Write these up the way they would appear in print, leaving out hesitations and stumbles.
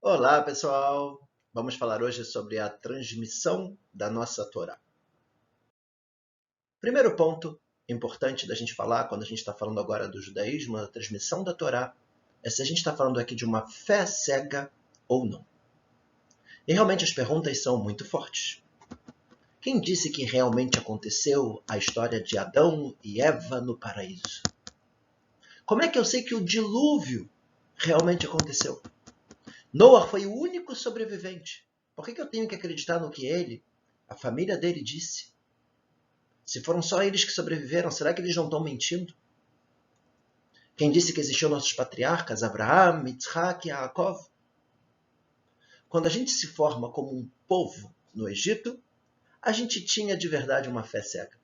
Olá, pessoal! Vamos falar hoje sobre a transmissão da nossa Torá. Primeiro ponto importante da gente falar, quando a gente está falando agora do judaísmo, da transmissão da Torá, é se a gente está falando aqui de uma fé cega ou não. E realmente as perguntas são muito fortes. Quem disse que realmente aconteceu a história de Adão e Eva no paraíso? Como é que eu sei que o dilúvio realmente aconteceu? Noah foi o único sobrevivente. Por que eu tenho que acreditar no que ele, a família dele, disse? Se foram só eles que sobreviveram, será que eles não estão mentindo? Quem disse que existiam nossos patriarcas, Abraham, Yitzhak e Yaakov? Quando a gente se forma como um povo no Egito, a gente tinha de verdade uma fé cega.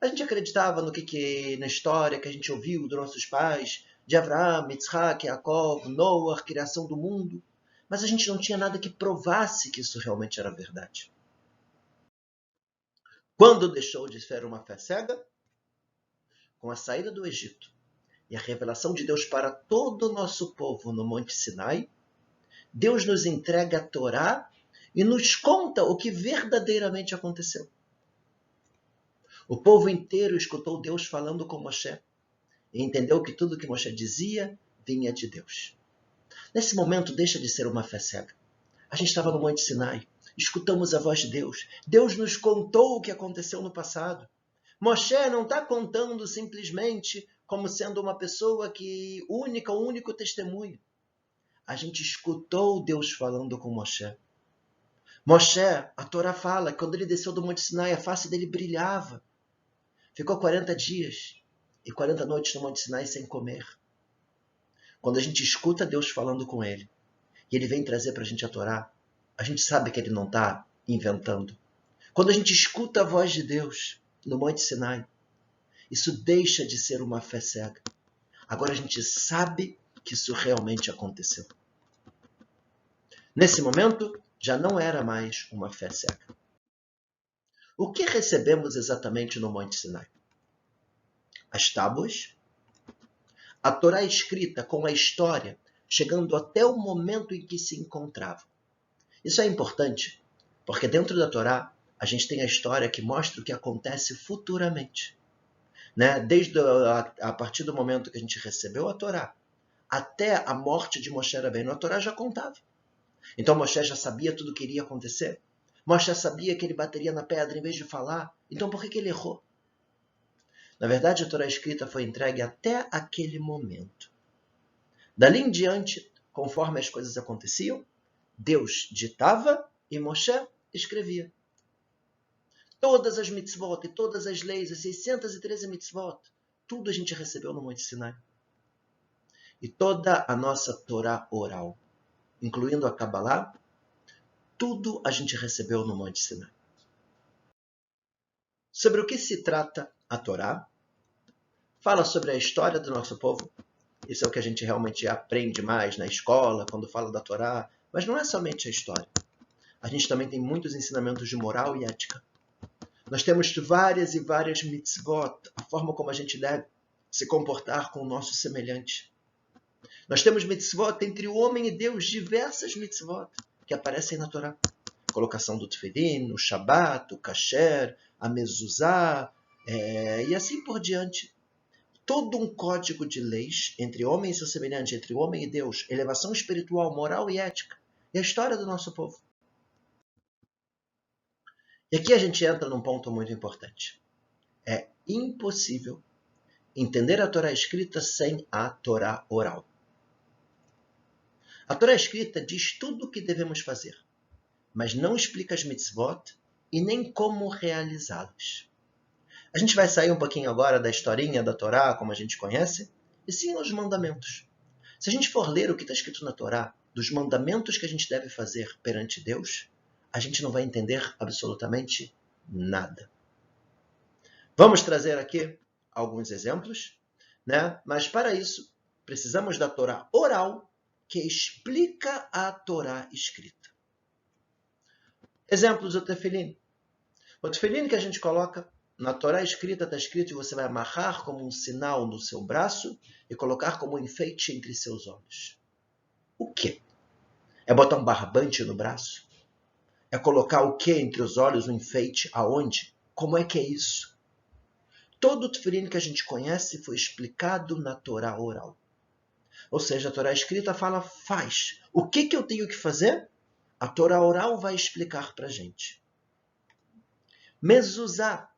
A gente acreditava no na história que a gente ouviu dos nossos pais, de Abraham, Yitzhak, Yaakov, Noah, criação do mundo, mas a gente não tinha nada que provasse que isso realmente era verdade. Quando deixou de ser uma fé cega? Com a saída do Egito e a revelação de Deus para todo o nosso povo no Monte Sinai, Deus nos entrega a Torá e nos conta o que verdadeiramente aconteceu. O povo inteiro escutou Deus falando com Moshe e entendeu que tudo que Moshe dizia vinha de Deus. Nesse momento deixa de ser uma fé cega. A gente estava no Monte Sinai, escutamos a voz de Deus. Deus nos contou o que aconteceu no passado. Moshe não está contando simplesmente como sendo uma pessoa que única, o único testemunho. A gente escutou Deus falando com Moshe. Moshe, a Torá fala, que quando ele desceu do Monte Sinai, a face dele brilhava. Ficou 40 dias e 40 noites no Monte Sinai sem comer. Quando a gente escuta Deus falando com ele, e ele vem trazer para a gente a Torá, a gente sabe que ele não está inventando. Quando a gente escuta a voz de Deus no Monte Sinai, isso deixa de ser uma fé cega. Agora a gente sabe que isso realmente aconteceu. Nesse momento, já não era mais uma fé cega. O que recebemos exatamente no Monte Sinai? As tábuas, a Torá escrita com a história, chegando até o momento em que se encontrava. Isso é importante, porque dentro da Torá, a gente tem a história que mostra o que acontece futuramente. Desde a partir do momento que a gente recebeu a Torá, até a morte de Moshe Rabbeinu, a Torá já contava. Então Moshe já sabia tudo o que iria acontecer. Moshe sabia que ele bateria na pedra em vez de falar. Então por que ele errou? Na verdade, a Torá escrita foi entregue até aquele momento. Dali em diante, conforme as coisas aconteciam, Deus ditava e Moshe escrevia. Todas as mitzvot e todas as leis, as 613 mitzvot, tudo a gente recebeu no Monte Sinai. E toda a nossa Torá oral, incluindo a Kabbalah, tudo a gente recebeu no Monte Sinai. Sobre o que se trata a Torá? Fala sobre a história do nosso povo. Isso é o que a gente realmente aprende mais na escola, quando fala da Torá. Mas não é somente a história. A gente também tem muitos ensinamentos de moral e ética. Nós temos várias e várias mitzvot, a forma como a gente deve se comportar com o nosso semelhante. Nós temos mitzvot entre o homem e Deus, diversas mitzvot que aparecem na Torá. A colocação do tefilim, o shabat, o kasher, a mezuzá, e assim por diante. Todo um código de leis entre homem e seu semelhante, entre o homem e Deus, elevação espiritual, moral e ética, e a história do nosso povo. E aqui a gente entra num ponto muito importante. É impossível entender a Torá escrita sem a Torá oral. A Torá escrita diz tudo o que devemos fazer, mas não explica as mitzvot e nem como realizá-las. A gente vai sair um pouquinho agora da historinha da Torá, como a gente conhece, e sim os mandamentos. Se a gente for ler o que está escrito na Torá, dos mandamentos que a gente deve fazer perante Deus, a gente não vai entender absolutamente nada. Vamos trazer aqui alguns exemplos, mas para isso precisamos da Torá oral, que explica a Torá escrita. Exemplos do tefilim. O tefilim que a gente coloca na Torá escrita, está escrito que você vai amarrar como um sinal no seu braço e colocar como um enfeite entre seus olhos. O quê? É botar um barbante no braço? É colocar o que entre os olhos, um enfeite? Aonde? Como é que é isso? Todo o tefilim que a gente conhece foi explicado na Torá oral. Ou seja, a Torá escrita fala, faz. O que eu tenho que fazer? A Torá oral vai explicar para a gente. Mezuzá.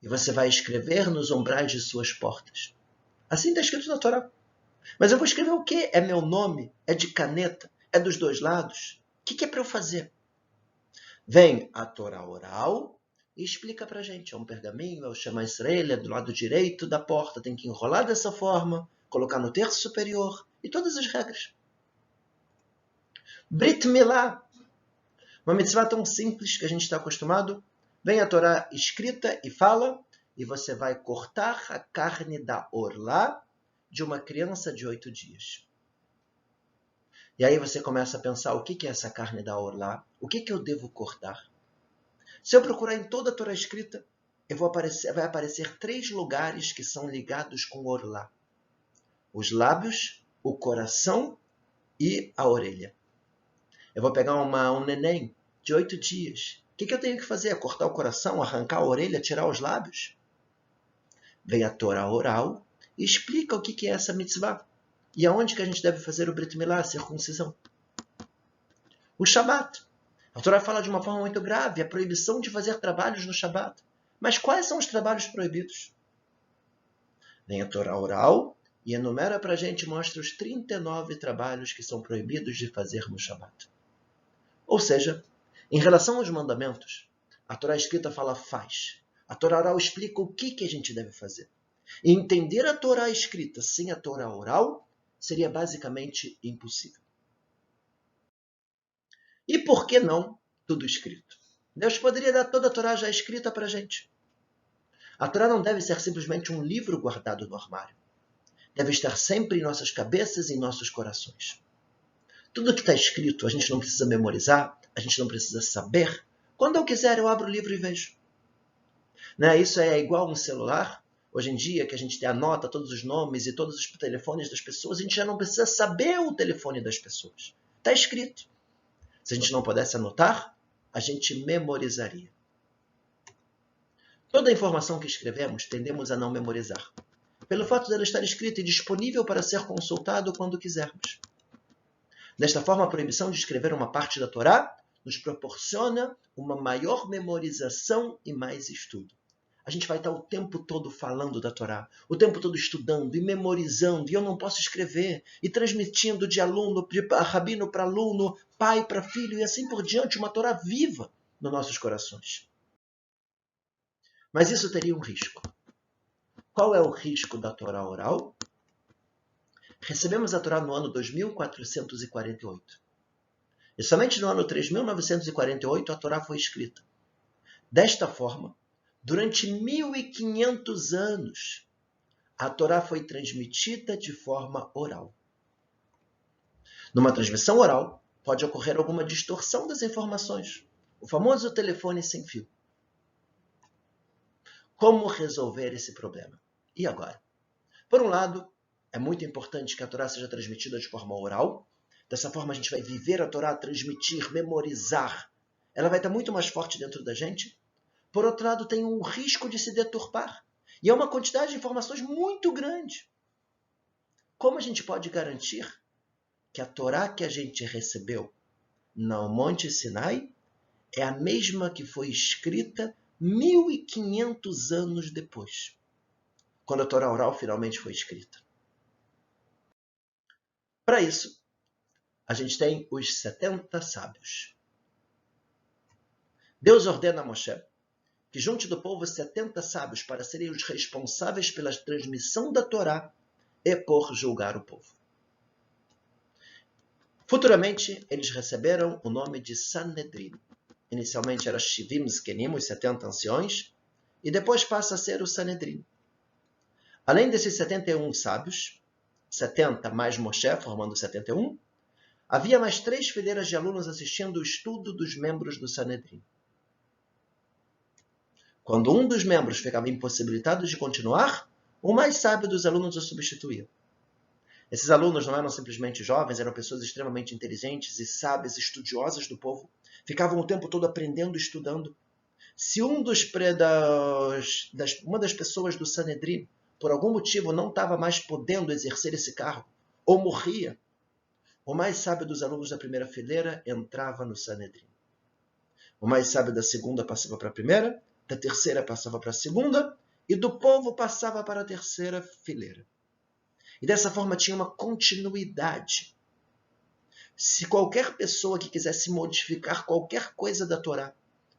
E você vai escrever nos umbrais de suas portas. Assim está escrito na Torá. Mas eu vou escrever o quê? É meu nome? É de caneta? É dos dois lados? O que é para eu fazer? Vem a Torá oral e explica para a gente. É um pergaminho, é o Shema Israel, é do lado direito da porta, tem que enrolar dessa forma, colocar no terço superior e todas as regras. Brit Milá. Uma mitzvah tão simples que a gente está acostumado. Vem a Torá escrita e fala, e você vai cortar a carne da orlá de uma criança de 8 dias. E aí você começa a pensar, o que é essa carne da orlá? O que eu devo cortar? Se eu procurar em toda a Torá escrita, vai aparecer 3 lugares que são ligados com orlá. Os lábios, o coração e a orelha. Eu vou pegar um neném de 8 dias. O que eu tenho que fazer? Cortar o coração, arrancar a orelha, tirar os lábios? Vem a Torá oral e explica o que é essa mitzvah. E aonde que a gente deve fazer o Brit Milá, a circuncisão. O Shabat. A Torá fala de uma forma muito grave, a proibição de fazer trabalhos no Shabat. Mas quais são os trabalhos proibidos? Vem a Torá oral e enumera para a gente, mostra os 39 trabalhos que são proibidos de fazer no Shabat. Ou seja, em relação aos mandamentos, a Torá escrita fala faz. A Torá oral explica o que a gente deve fazer. E entender a Torá escrita sem a Torá oral seria basicamente impossível. E por que não tudo escrito? Deus poderia dar toda a Torá já escrita para a gente. A Torá não deve ser simplesmente um livro guardado no armário. Deve estar sempre em nossas cabeças e em nossos corações. Tudo que está escrito a gente não precisa memorizar, a gente não precisa saber. Quando eu quiser, eu abro o livro e vejo. Isso é igual um celular. Hoje em dia, que a gente anota todos os nomes e todos os telefones das pessoas, a gente já não precisa saber o telefone das pessoas. Está escrito. Se a gente não pudesse anotar, a gente memorizaria. Toda a informação que escrevemos, tendemos a não memorizar, pelo fato dela estar escrita e disponível para ser consultado quando quisermos. Desta forma, a proibição de escrever uma parte da Torá nos proporciona uma maior memorização e mais estudo. A gente vai estar o tempo todo falando da Torá, o tempo todo estudando e memorizando, e eu não posso escrever, e transmitindo de aluno, de rabino para aluno, pai para filho, e assim por diante, uma Torá viva nos nossos corações. Mas isso teria um risco. Qual é o risco da Torá oral? Recebemos a Torá no ano 2448. E somente no ano 3948 a Torá foi escrita. Desta forma, durante 1500 anos, a Torá foi transmitida de forma oral. Numa transmissão oral, pode ocorrer alguma distorção das informações, o famoso telefone sem fio. Como resolver esse problema? E agora? Por um lado, é muito importante que a Torá seja transmitida de forma oral. Dessa forma, a gente vai viver a Torá, transmitir, memorizar. Ela vai estar muito mais forte dentro da gente. Por outro lado, tem um risco de se deturpar. E é uma quantidade de informações muito grande. Como a gente pode garantir que a Torá que a gente recebeu no Monte Sinai é a mesma que foi escrita 1500 anos depois, quando a Torá oral finalmente foi escrita? Para isso, a gente tem os 70 sábios. Deus ordena a Moshe que junte do povo 70 sábios para serem os responsáveis pela transmissão da Torá e por julgar o povo. Futuramente, eles receberam o nome de Sanedrim. Inicialmente era Shivim Zkenim, os 70 anciões, e depois passa a ser o Sanedrim. Além desses 71 sábios, 70 mais Moshe, formando 71, havia mais 3 fileiras de alunos assistindo o estudo dos membros do Sanedrim. Quando um dos membros ficava impossibilitado de continuar, o mais sábio dos alunos o substituía. Esses alunos não eram simplesmente jovens, eram pessoas extremamente inteligentes e sábias, estudiosas do povo. Ficavam o tempo todo aprendendo e estudando. Se uma das pessoas do Sanedrim, por algum motivo, não estava mais podendo exercer esse cargo, ou morria, o mais sábio dos alunos da primeira fileira entrava no Sanedrim. O mais sábio da segunda passava para a primeira, da terceira passava para a segunda, e do povo passava para a terceira fileira. E dessa forma tinha uma continuidade. Se qualquer pessoa que quisesse modificar qualquer coisa da Torá,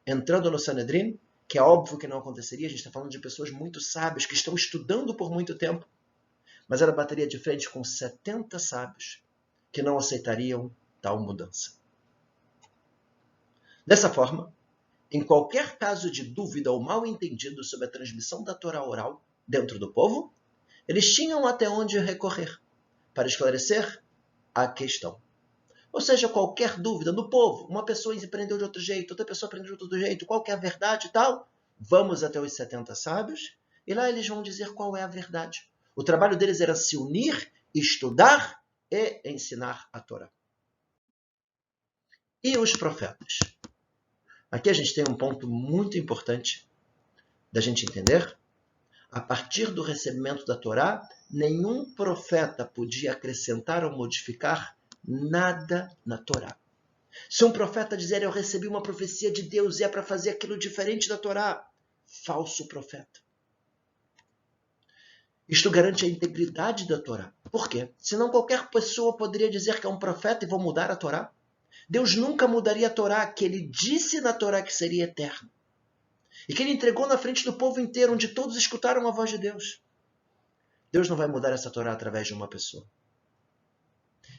entrando no Sanedrim, que é óbvio que não aconteceria, a gente está falando de pessoas muito sábias, que estão estudando por muito tempo, mas ela bateria de frente com 70 sábios que não aceitariam tal mudança. Dessa forma, em qualquer caso de dúvida ou mal entendido sobre a transmissão da Torá oral dentro do povo, eles tinham até onde recorrer para esclarecer a questão. Ou seja, qualquer dúvida no povo, uma pessoa aprendeu de outro jeito, outra pessoa aprendeu de outro jeito, qual que é a verdade e tal, vamos até os 70 sábios e lá eles vão dizer qual é a verdade. O trabalho deles era se unir, estudar e ensinar a Torá. E os profetas? Aqui a gente tem um ponto muito importante da gente entender. A partir do recebimento da Torá, nenhum profeta podia acrescentar ou modificar nada na Torá. Se um profeta dizer, eu recebi uma profecia de Deus e é para fazer aquilo diferente da Torá, falso profeta. Isto garante a integridade da Torá. Por quê? Senão qualquer pessoa poderia dizer que é um profeta e vou mudar a Torá. Deus nunca mudaria a Torá, que ele disse na Torá que seria eterna. E que ele entregou na frente do povo inteiro, onde todos escutaram a voz de Deus. Deus não vai mudar essa Torá através de uma pessoa.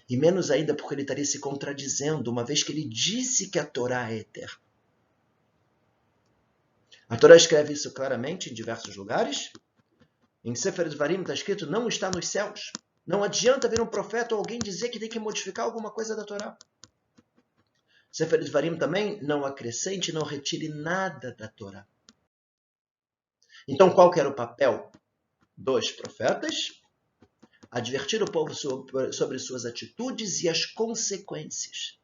E menos ainda porque ele estaria se contradizendo, uma vez que ele disse que a Torá é eterna. A Torá escreve isso claramente em diversos lugares. Em Sefer Dvarim está escrito, não está nos céus. Não adianta vir um profeta ou alguém dizer que tem que modificar alguma coisa da Torá. Sefer Dvarim também, não acrescente, não retire nada da Torá. Então, qual que era o papel dos profetas? Advertir o povo sobre suas atitudes e as consequências.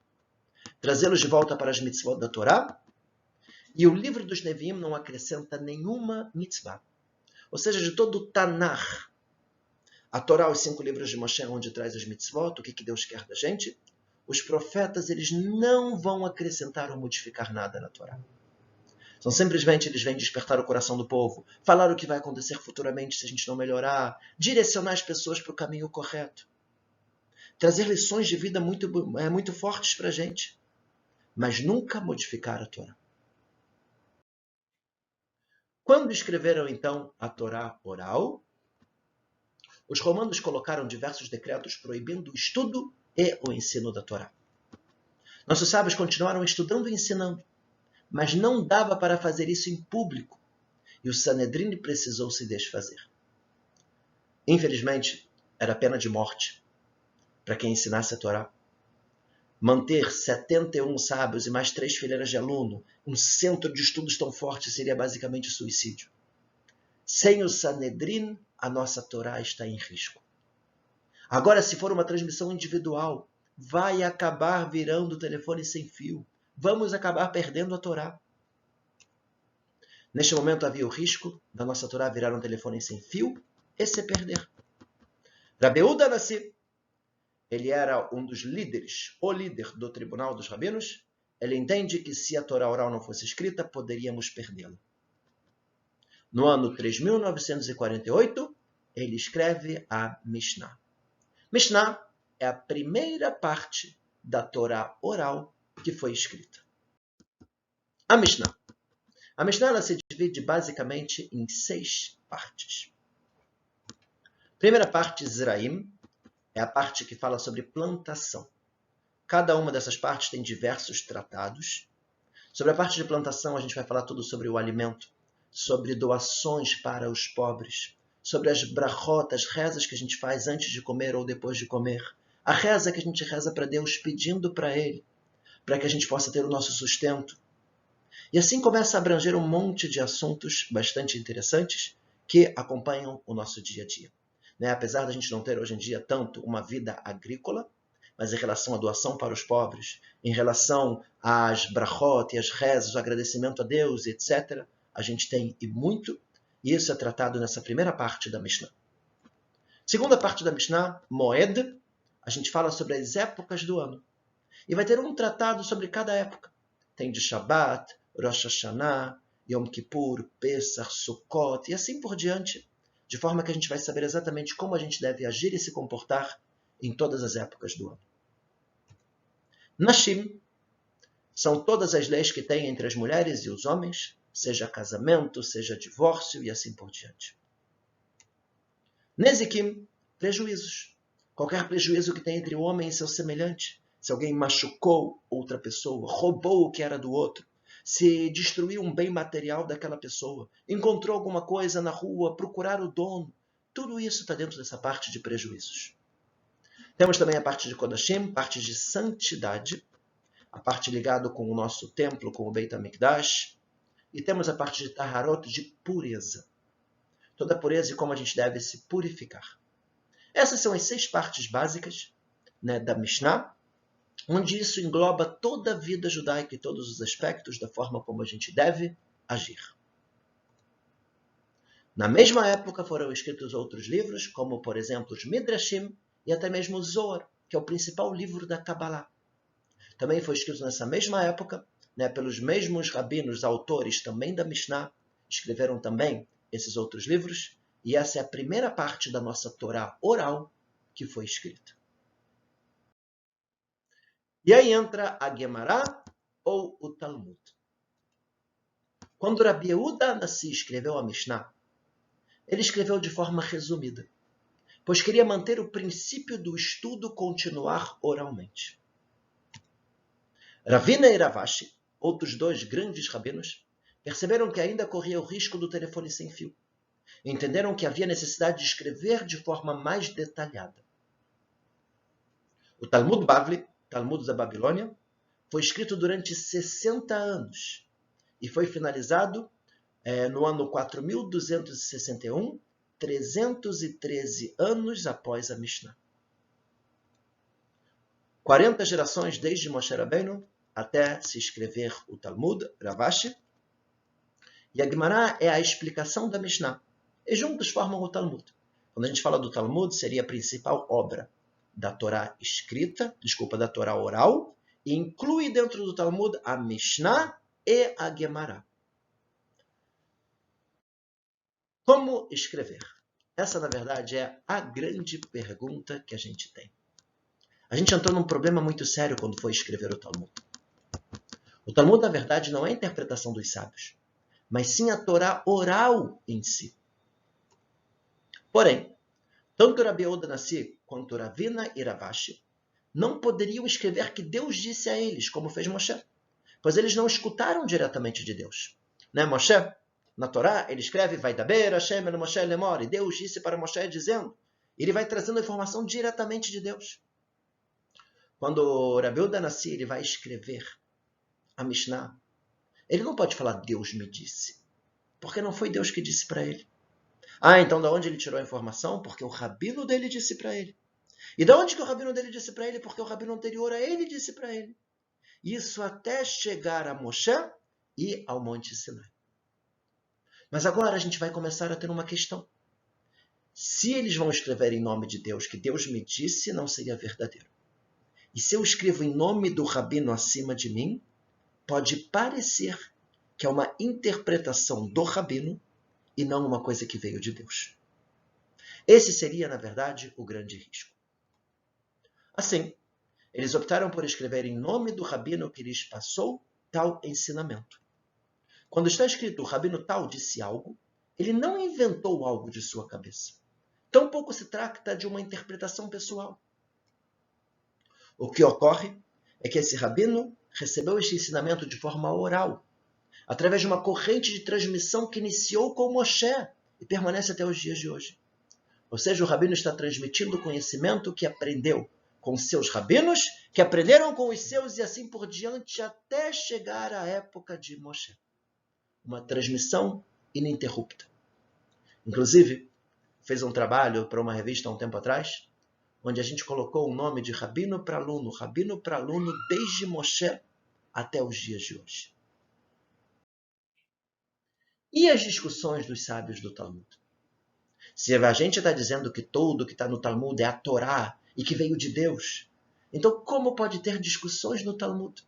Trazê-los de volta para as mitzvot da Torá. E o livro dos Neviim não acrescenta nenhuma mitzvah. Ou seja, de todo o Tanakh. A Torá, os 5 livros de Moshe, onde traz as mitzvot, o que Deus quer da gente. Os profetas, eles não vão acrescentar ou modificar nada na Torá. Então, simplesmente, eles vêm despertar o coração do povo, falar o que vai acontecer futuramente se a gente não melhorar, direcionar as pessoas para o caminho correto, trazer lições de vida muito fortes para a gente, mas nunca modificar a Torá. Quando escreveram, então, a Torá oral, os romanos colocaram diversos decretos proibindo o estudo e o ensino da Torá. Nossos sábios continuaram estudando e ensinando, mas não dava para fazer isso em público, e o Sanedrim precisou se desfazer. Infelizmente, era pena de morte para quem ensinasse a Torá. Manter 71 sábios e mais 3 fileiras de aluno, um centro de estudos tão forte, seria basicamente suicídio. Sem o Sanedrim, a nossa Torá está em risco. Agora, se for uma transmissão individual, vai acabar virando telefone sem fio. Vamos acabar perdendo a Torá. Neste momento havia o risco da nossa Torá virar um telefone sem fio e se perder. Rabi Yehuda Hanassi, ele era um dos líderes, o líder do Tribunal dos Rabinos. Ele entende que se a Torá oral não fosse escrita, poderíamos perdê-la. No ano 3948, ele escreve a Mishnah. Mishnah é a primeira parte da Torá oral que foi escrita. A Mishnah. A Mishnah ela se divide basicamente em 6 partes. Primeira parte, Zraim, é a parte que fala sobre plantação. Cada uma dessas partes tem diversos tratados. Sobre a parte de plantação, a gente vai falar tudo sobre o alimento, sobre doações para os pobres, sobre as brachot, as rezas que a gente faz antes de comer ou depois de comer, a reza que a gente reza para Deus pedindo para Ele, para que a gente possa ter o nosso sustento. E assim começa a abranger um monte de assuntos bastante interessantes que acompanham o nosso dia a dia. né? Apesar da gente não ter hoje em dia tanto uma vida agrícola, mas em relação à doação para os pobres, em relação às brachot e às rezas, o agradecimento a Deus, etc., a gente tem e muito, e isso é tratado nessa primeira parte da Mishnah. Segunda parte da Mishnah, Moed, a gente fala sobre as épocas do ano. E vai ter um tratado sobre cada época. Tem de Shabbat, Rosh Hashanah, Yom Kippur, Pesach, Sukkot e assim por diante, de forma que a gente vai saber exatamente como a gente deve agir e se comportar em todas as épocas do ano. Nashim são todas as leis que tem entre as mulheres e os homens, seja casamento, seja divórcio e assim por diante. Nezikim, prejuízos. Qualquer prejuízo que tem entre o homem e seu semelhante. Se alguém machucou outra pessoa, roubou o que era do outro, se destruiu um bem material daquela pessoa, encontrou alguma coisa na rua, procurar o dono, tudo isso está dentro dessa parte de prejuízos. Temos também a parte de Kodashim, parte de santidade, a parte ligada com o nosso templo, com o Beit HaMikdash, e temos a parte de Taharot, de pureza. Toda a pureza e como a gente deve se purificar. Essas são as 6 partes básicas, né, da Mishnah, onde isso engloba toda a vida judaica e todos os aspectos da forma como a gente deve agir. Na mesma época foram escritos outros livros, como, por exemplo, os Midrashim e até mesmo o Zohar, que é o principal livro da Kabbalah. Também foi escrito nessa mesma época, né, pelos mesmos rabinos, autores também da Mishnah, escreveram também esses outros livros, e essa é a primeira parte da nossa Torá oral que foi escrita. E aí entra a Gemara ou o Talmud. Quando Rabi Yehuda Hanassi escreveu a Mishnah, ele escreveu de forma resumida, pois queria manter o princípio do estudo continuar oralmente. Ravina e Ravashi, outros 2 grandes rabinos, perceberam que ainda corria o risco do telefone sem fio. Entenderam que havia necessidade de escrever de forma mais detalhada. O Talmud Bavli, Talmud da Babilônia, foi escrito durante 60 anos e foi finalizado no ano 4261, 313 anos após a Mishnah. 40 gerações desde Moshe Rabbeinu até se escrever o Talmud, Ravashi, e a Gemara é a explicação da Mishnah. E juntos formam o Talmud. Quando a gente fala do Talmud, seria a principal obra da Torá escrita, da Torá oral, e inclui dentro do Talmud a Mishnah e a Gemara. Como escrever? Essa, na verdade, é a grande pergunta que a gente tem. A gente entrou num problema muito sério quando foi escrever o Talmud. O Talmud, na verdade, não é a interpretação dos sábios, mas sim a Torá oral em si. Porém, tanto Rabi Yehuda Hanassi quanto Ravina e Ravashi não poderiam escrever que Deus disse a eles, como fez Moshe, pois eles não escutaram diretamente de Deus. Né, Moshe? Na Torá, ele escreve, Vaidaber Hashem el Moshe lemor, e Deus disse para Moshe dizendo, ele vai trazendo a informação diretamente de Deus. Quando Rabi Yehuda Hanassi ele vai escrever a Mishnah, ele não pode falar Deus me disse, porque não foi Deus que disse para ele. Então de onde ele tirou a informação? Porque o rabino dele disse para ele. E de onde que o rabino dele disse para ele? Porque o rabino anterior a ele disse para ele. Isso até chegar a Moshe e ao Monte Sinai. Mas agora a gente vai começar a ter uma questão. Se eles vão escrever em nome de Deus, que Deus me disse, não seria verdadeiro. E se eu escrevo em nome do rabino acima de mim, pode parecer que é uma interpretação do rabino e não uma coisa que veio de Deus. Esse seria, na verdade, o grande risco. Assim, eles optaram por escrever em nome do rabino que lhes passou tal ensinamento. Quando está escrito o rabino tal disse algo, ele não inventou algo de sua cabeça. Tampouco se trata de uma interpretação pessoal. O que ocorre é que esse rabino recebeu este ensinamento de forma oral, através de uma corrente de transmissão que iniciou com Moshe e permanece até os dias de hoje. Ou seja, o rabino está transmitindo o conhecimento que aprendeu com seus rabinos, que aprenderam com os seus e assim por diante até chegar à época de Moshe. Uma transmissão ininterrupta. Inclusive, fez um trabalho para uma revista há um tempo atrás, onde a gente colocou o nome de rabino para aluno desde Moshe até os dias de hoje. E as discussões dos sábios do Talmud? Se a gente está dizendo que tudo que está no Talmud é a Torá e que veio de Deus, então como pode ter discussões no Talmud?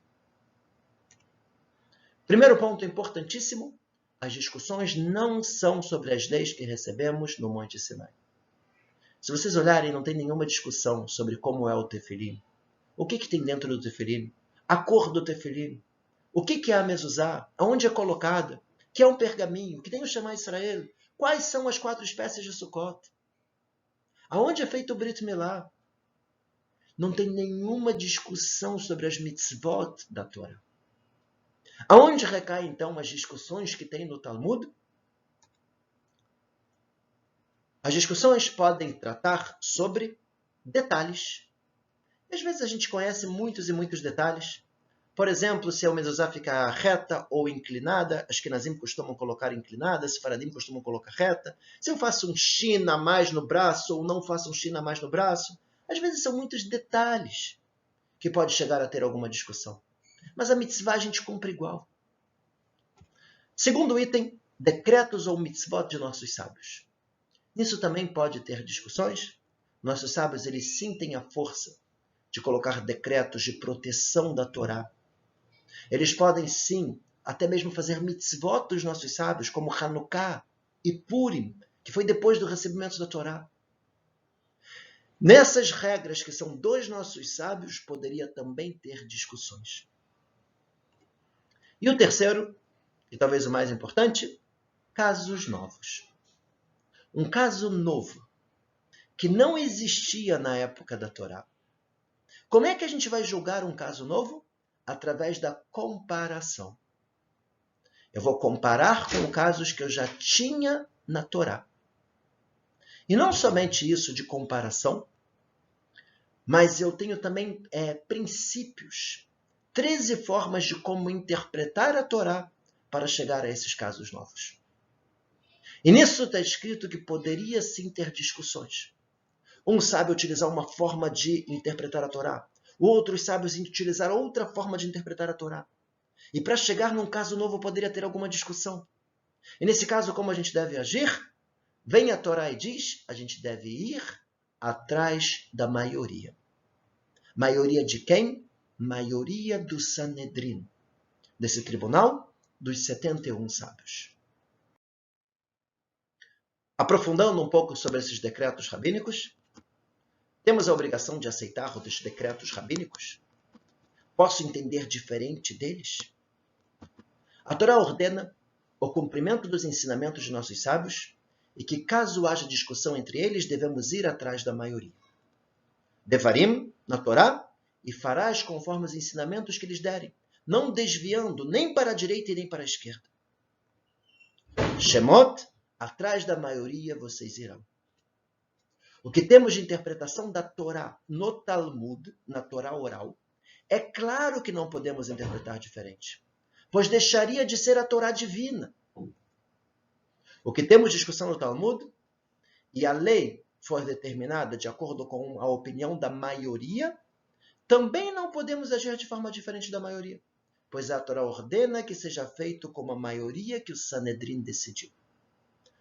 Primeiro ponto importantíssimo, as discussões não são sobre as leis que recebemos no Monte Sinai. Se vocês olharem, não tem nenhuma discussão sobre como é o tefilim. O que tem dentro do tefilim? A cor do tefilim. O que é a mezuzá? Aonde é colocada? Que é um pergaminho? Que tem o Shema Israel? Quais são as 4 espécies de Sukkot? Aonde é feito o Brit Milá? Não tem nenhuma discussão sobre as mitzvot da Torá. Aonde recaem, então, as discussões que tem no Talmud? As discussões podem tratar sobre detalhes. Às vezes a gente conhece muitos e muitos detalhes. Por exemplo, se a mezuzá fica reta ou inclinada, Ashkenazim costumam colocar inclinada, Sefaradim costumam colocar reta. Se eu faço um shin a mais no braço ou não faço um shin a mais no braço. Às vezes são muitos detalhes que pode chegar a ter alguma discussão. Mas a mitzvah a gente cumpre igual. Segundo item, decretos ou mitzvot de nossos sábios. Nisso também pode ter discussões. Nossos sábios, eles sim têm a força de colocar decretos de proteção da Torá. Eles podem sim, até mesmo fazer mitzvot dos nossos sábios, como Hanukkah e Purim, que foi depois do recebimento da Torá. Nessas regras que são dos nossos sábios, poderia também ter discussões. E o terceiro, e talvez o mais importante, casos novos. Um caso novo, que não existia na época da Torá. Como é que a gente vai julgar um caso novo? Através da comparação. Eu vou comparar com casos que eu já tinha na Torá. E não somente isso de comparação, mas eu tenho também princípios, 13 formas de como interpretar a Torá para chegar a esses casos novos. E nisso está escrito que poderia sim ter discussões. Um sabe utilizar uma forma de interpretar a Torá. Outros sábios utilizar outra forma de interpretar a Torá. E para chegar num caso novo poderia ter alguma discussão. E nesse caso, como a gente deve agir? Vem a Torá e diz, a gente deve ir atrás da maioria. Maioria de quem? Maioria do Sanedrim. Desse tribunal dos 71 sábios. Aprofundando um pouco sobre esses decretos rabínicos, temos a obrigação de aceitar os decretos rabínicos? Posso entender diferente deles? A Torá ordena o cumprimento dos ensinamentos de nossos sábios e que, caso haja discussão entre eles, devemos ir atrás da maioria. Devarim, na Torá, e farás conforme os ensinamentos que lhes derem, não desviando nem para a direita e nem para a esquerda. Shemot, atrás da maioria vocês irão. O que temos de interpretação da Torá no Talmud, na Torá oral, é claro que não podemos interpretar diferente, pois deixaria de ser a Torá divina. O que temos de discussão no Talmud, e a lei for determinada de acordo com a opinião da maioria, também não podemos agir de forma diferente da maioria, pois a Torá ordena que seja feito como a maioria que o Sanedrim decidiu.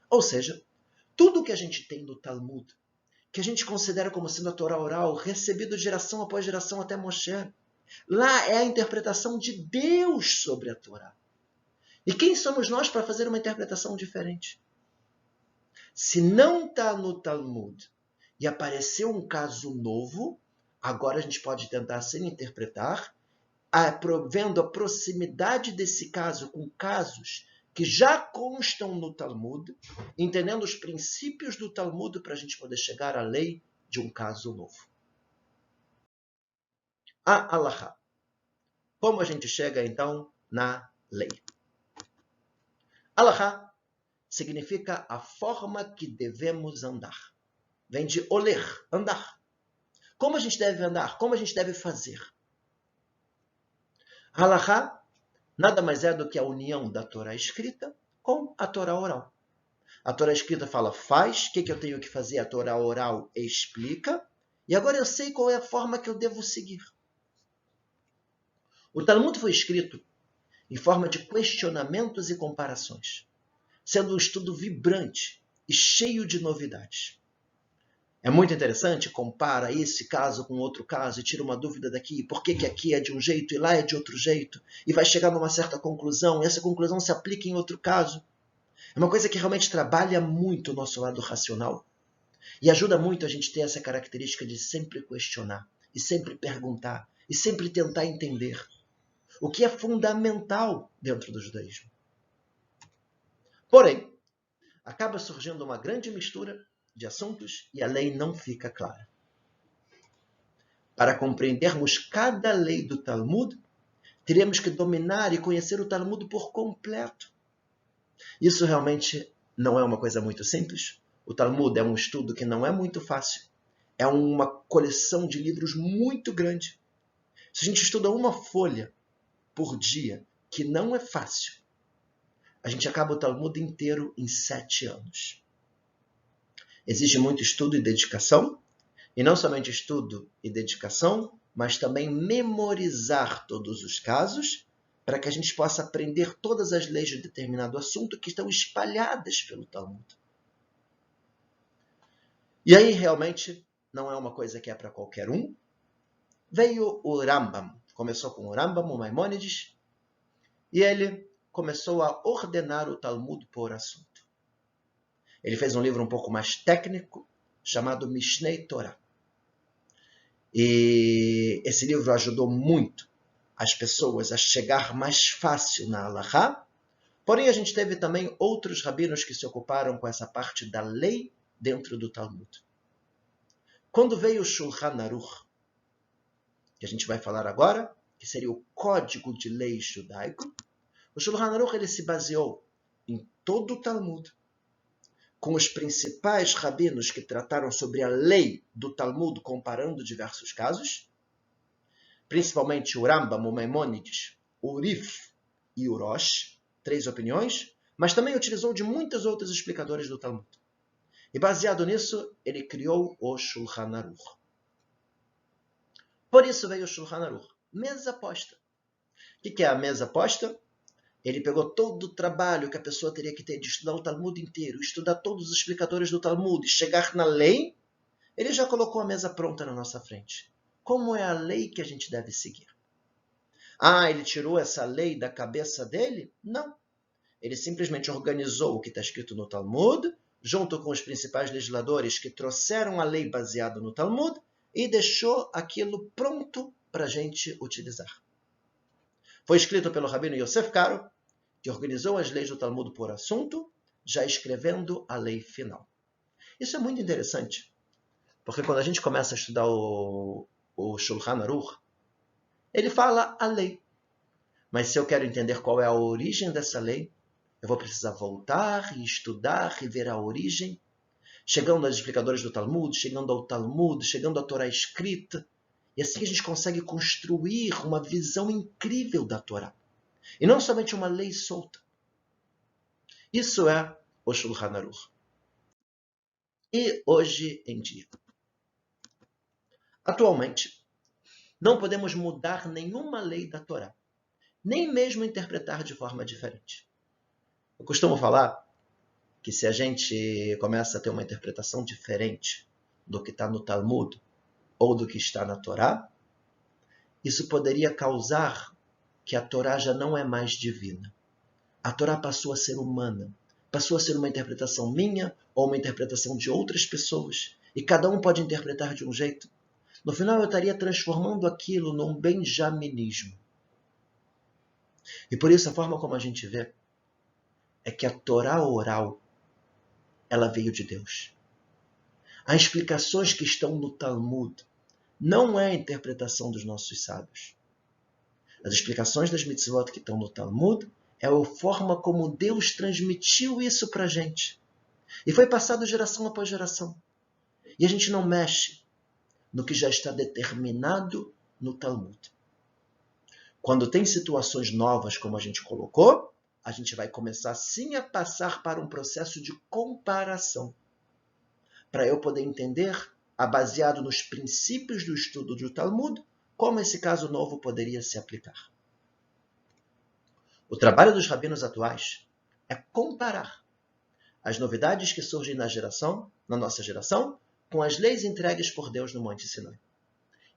Ou seja, tudo que a gente tem no Talmud, que a gente considera como sendo a Torá oral, recebido geração após geração até Moshe, lá é a interpretação de Deus sobre a Torá. E quem somos nós para fazer uma interpretação diferente? Se não está no Talmud e apareceu um caso novo, agora a gente pode tentar assim interpretar, vendo a proximidade desse caso com casos que já constam no Talmud, entendendo os princípios do Talmud para a gente poder chegar à lei de um caso novo. A Halachá. Como a gente chega, então, na lei? Halachá significa a forma que devemos andar. Vem de oler, andar. Como a gente deve andar? Como a gente deve fazer? Halachá nada mais é do que a união da Torá escrita com a Torá oral. A Torá escrita fala faz, o que eu tenho que fazer? A Torá oral explica. E agora eu sei qual é a forma que eu devo seguir. O Talmud foi escrito em forma de questionamentos e comparações, sendo um estudo vibrante e cheio de novidades. É muito interessante, compara esse caso com outro caso e tira uma dúvida daqui, por que aqui é de um jeito e lá é de outro jeito, e vai chegar numa certa conclusão, e essa conclusão se aplica em outro caso. É uma coisa que realmente trabalha muito o nosso lado racional e ajuda muito a gente ter essa característica de sempre questionar, e sempre perguntar, e sempre tentar entender, o que é fundamental dentro do judaísmo. Porém, acaba surgindo uma grande mistura de assuntos e a lei não fica clara. Para compreendermos cada lei do Talmud, teremos que dominar e conhecer o Talmud por completo. Isso realmente não é uma coisa muito simples. O Talmud é um estudo que não é muito fácil. É uma coleção de livros muito grande. Se a gente estuda uma folha por dia, que não é fácil, a gente acaba o Talmud inteiro em 7 anos. Exige muito estudo e dedicação, e não somente estudo e dedicação, mas também memorizar todos os casos, para que a gente possa aprender todas as leis de determinado assunto que estão espalhadas pelo Talmud. E aí, realmente, não é uma coisa que é para qualquer um. Veio o Rambam, começou com o Rambam, o Maimônides, e ele começou a ordenar o Talmud por assunto. Ele fez um livro um pouco mais técnico, chamado Mishnei Torah. E esse livro ajudou muito as pessoas a chegar mais fácil na Halachá. Porém, a gente teve também outros rabinos que se ocuparam com essa parte da lei dentro do Talmud. Quando veio o Shulchan Aruch, que a gente vai falar agora, que seria o Código de Leis Judaico, o Shulchan Aruch ele se baseou em todo o Talmud, com os principais rabinos que trataram sobre a lei do Talmud, comparando diversos casos, principalmente o Rambam, o Maimônides, o Rif e o Rosh, 3 opiniões, mas também utilizou de muitos outros explicadores do Talmud. E baseado nisso, ele criou o Shulchan Aruch. Por isso veio o Shulchan Aruch, mesa posta. O que é a mesa posta? Ele pegou todo o trabalho que a pessoa teria que ter de estudar o Talmud inteiro, estudar todos os explicadores do Talmud, chegar na lei, ele já colocou a mesa pronta na nossa frente. Como é a lei que a gente deve seguir? Ah, ele tirou essa lei da cabeça dele? Não. Ele simplesmente organizou o que está escrito no Talmud, junto com os principais legisladores que trouxeram a lei baseada no Talmud, e deixou aquilo pronto para a gente utilizar. Foi escrito pelo Rabino Yosef Karo, que organizou as leis do Talmud por assunto, já escrevendo a lei final. Isso é muito interessante, porque quando a gente começa a estudar o Shulchan Aruch, ele fala a lei. Mas se eu quero entender qual é a origem dessa lei, eu vou precisar voltar e estudar e ver a origem, chegando aos explicadores do Talmud, chegando ao Talmud, chegando à Torá escrita. E assim a gente consegue construir uma visão incrível da Torá. E não somente uma lei solta. Isso é o Shulchan Aruch. E hoje em dia, atualmente, não podemos mudar nenhuma lei da Torá, nem mesmo interpretar de forma diferente. Eu costumo falar que se a gente começa a ter uma interpretação diferente do que está no Talmud ou do que está na Torá, isso poderia causar que a Torá já não é mais divina. A Torá passou a ser humana, passou a ser uma interpretação minha ou uma interpretação de outras pessoas, e cada um pode interpretar de um jeito. No final eu estaria transformando aquilo num benjaminismo. E por isso a forma como a gente vê é que a Torá oral, ela veio de Deus. As explicações que estão no Talmud não é a interpretação dos nossos sábios. As explicações das mitzvot que estão no Talmud é a forma como Deus transmitiu isso para a gente. E foi passado geração após geração. E a gente não mexe no que já está determinado no Talmud. Quando tem situações novas, como a gente colocou, a gente vai começar sim a passar para um processo de comparação, para eu poder entender, baseado nos princípios do estudo do Talmud, como esse caso novo poderia se aplicar. O trabalho dos rabinos atuais é comparar as novidades que surgem na nossa geração, com as leis entregues por Deus no Monte Sinai.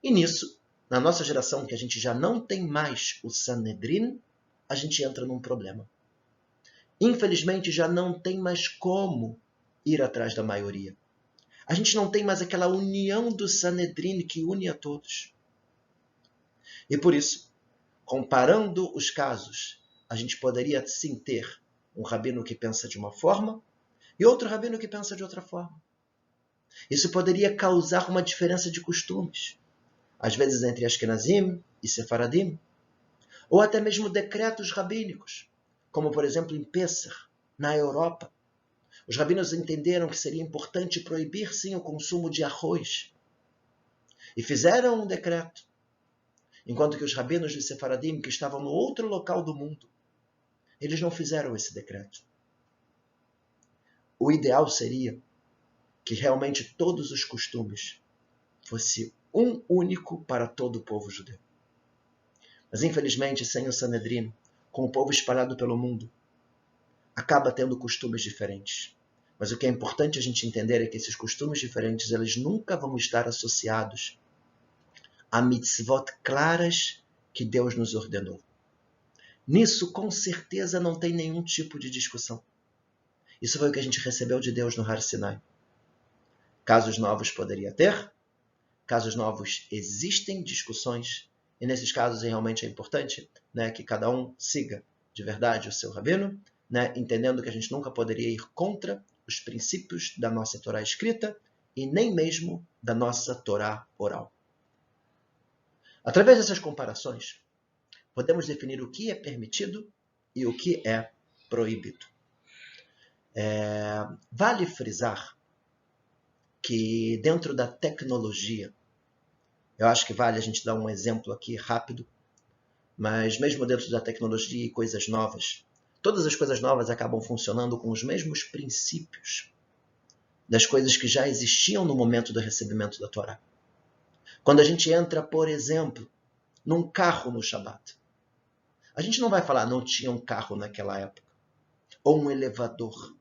E nisso, na nossa geração, que a gente já não tem mais o Sanedrin, a gente entra num problema. Infelizmente, já não tem mais como ir atrás da maioria. A gente não tem mais aquela união do Sanedrin que une a todos. E por isso, comparando os casos, a gente poderia sim ter um rabino que pensa de uma forma e outro rabino que pensa de outra forma. Isso poderia causar uma diferença de costumes, às vezes entre Ashkenazim e Sefaradim, ou até mesmo decretos rabínicos, como por exemplo em Pessah, na Europa. Os rabinos entenderam que seria importante proibir sim o consumo de arroz e fizeram um decreto, enquanto que os rabinos de Sefaradim, que estavam no outro local do mundo, eles não fizeram esse decreto. O ideal seria que realmente todos os costumes fossem um único para todo o povo judeu. Mas infelizmente, sem o Sanedrin, com o povo espalhado pelo mundo, acaba tendo costumes diferentes. Mas o que é importante a gente entender é que esses costumes diferentes, eles nunca vão estar associados a mitzvot claras que Deus nos ordenou. Nisso, com certeza, não tem nenhum tipo de discussão. Isso foi o que a gente recebeu de Deus no Har Sinai. Casos novos poderia ter, casos novos existem discussões, e nesses casos realmente é importante, né, que cada um siga de verdade o seu rabino, né, entendendo que a gente nunca poderia ir contra os princípios da nossa Torá escrita e nem mesmo da nossa Torá oral. Através dessas comparações, podemos definir o que é permitido e o que é proibido. Vale frisar que dentro da tecnologia, eu acho que vale a gente dar um exemplo aqui rápido, mas mesmo dentro da tecnologia e coisas novas, todas as coisas novas acabam funcionando com os mesmos princípios das coisas que já existiam no momento do recebimento da Torá. Quando a gente entra, por exemplo, num carro no Shabat, a gente não vai falar não tinha um carro naquela época, ou um elevador,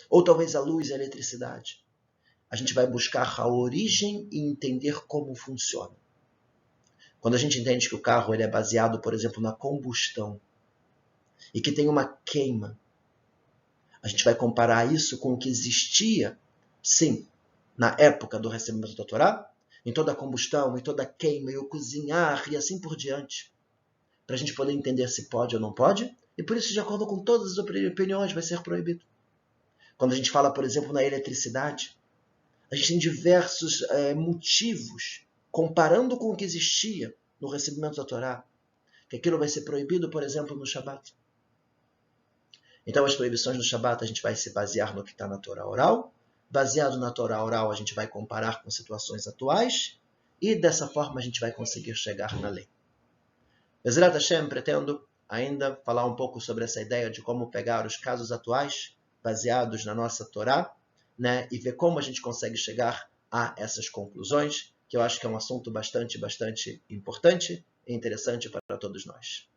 ou talvez a luz e a eletricidade. A gente vai buscar a origem e entender como funciona. Quando a gente entende que o carro ele é baseado, por exemplo, na combustão e que tem uma queima, a gente vai comparar isso com o que existia, sim, na época do recebimento da Torá, em toda a combustão, em toda a queima, e o cozinhar e assim por diante, para a gente poder entender se pode ou não pode, e por isso, de acordo com todas as opiniões, vai ser proibido. Quando a gente fala, por exemplo, na eletricidade, a gente tem diversos motivos, comparando com o que existia no recebimento da Torá, que aquilo vai ser proibido, por exemplo, no Shabat. Então, as proibições do Shabat, a gente vai se basear no que está na Torá oral. Baseado na Torá oral, a gente vai comparar com situações atuais. E, dessa forma, a gente vai conseguir chegar na lei. Bezerra Hashem, pretendo ainda falar um pouco sobre essa ideia de como pegar os casos atuais, baseados na nossa Torá, né, e ver como a gente consegue chegar a essas conclusões, que eu acho que é um assunto bastante importante e interessante para todos nós.